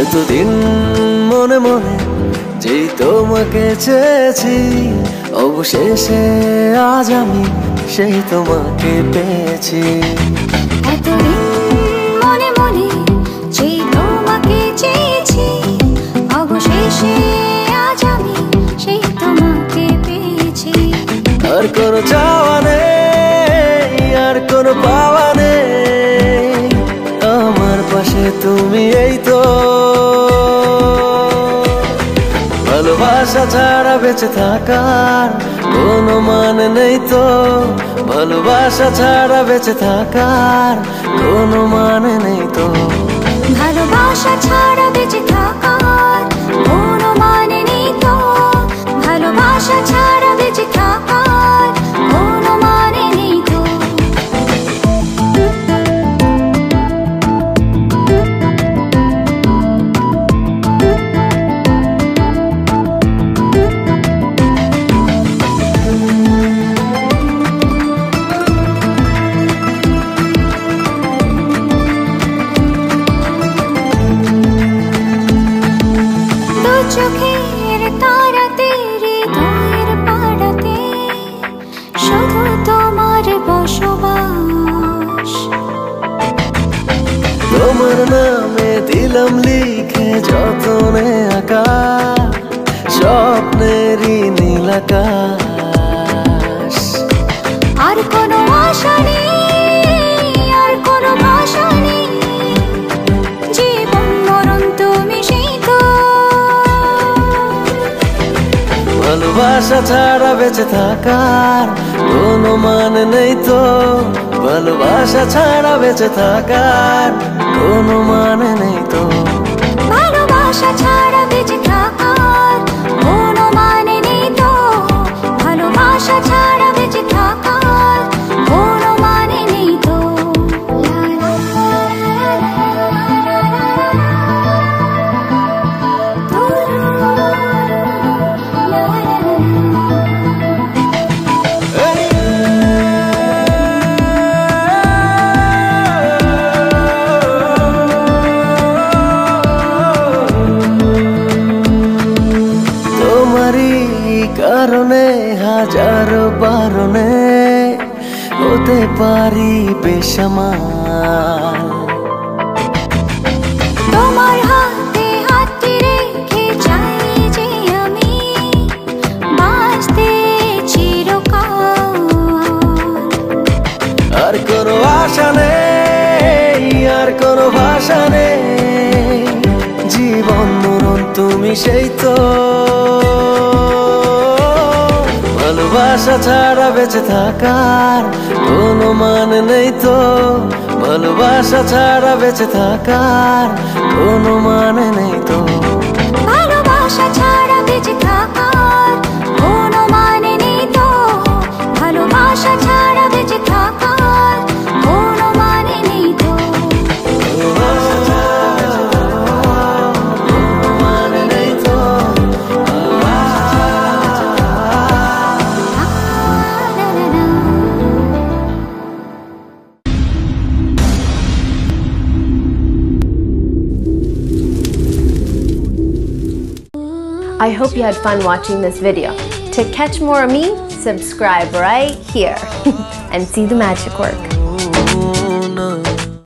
এতদিন মনে মনে যেই তোমাকে চেয়েছি, অবশেষে আজ আমি সেই তোমাকে পেয়েছি। এতদিন মনে মনে যেই তোমাকে চেয়েছি, অবশেষে আজ আমি সেই তোমাকে পেয়েছি। আর কোনো চাওয়া নেই, আর কোনো পাওয়া নেই, আমার পাশে তুমি এই তো। ভালোবাসা ছাড়া বেঁচে থাকার কোনো মানে নেই তো, ভালোবাসা ছাড়া বেঁচে থাকার কোনো মানে নেই তো, ভালোবাসা ছাড়া বেঁচে থাকার কোনো মানে নেই তো, ভালোবাসা ছাড়া বেঁচে থাকার কোনো মানে নেই তো। চোখের তারাতে হৃদয়ের পাড়াতে শুধু তোমার বসবাস। তোমার নামে দিলাম লিখে যতনে আঁকা স্বপ্নেরই নীল আকাশ। আর কোনো আশা নেই, আর কোনো ভাষা নেই, জীবন মরণ তুমি সেই তো। ভালোবাসা ছাড়া বেঁচে থাকার কোনো মানে নেই তো, ভালোবাসা ছাড়া বেঁচে থাকার কোনো মানে নেই তো, ভালোবাসা ছাড়া বেঁচে থাকার কোনো মানে নেই তো, ভালোবাসা ছাড়া বেঁচে থাকার কোনো মানে নেই তো। কারণে হাজারো বারণে হতে পারি বেসামাল। তোমার হাতে হাতটি রেখে চাই যে আমি বাঁচতে চিরকাল। আর কোনো আশা নেই, আর কোনো ভাষা নেই, জীবন মরণ তুমি সেই তো। ভালোবাসা ছাড়া বেঁচে থাকার কোনো মানে নেই তো, ভালোবাসা ছাড়া বেঁচে থাকার কোনো মানে নেই তো, ভালোবাসা ছাড়া বেঁচে থাকার কোনো মানে নেই তো, ভালোবাসা ছাড়া বেঁচে থাকার কোনো মানে নেই তো, ভালোবাসা ছাড়া বেঁচে থাকার কোনো মানে নেই তো, I hope you had fun watching this video. To catch more of me, subscribe right here and see the magic work.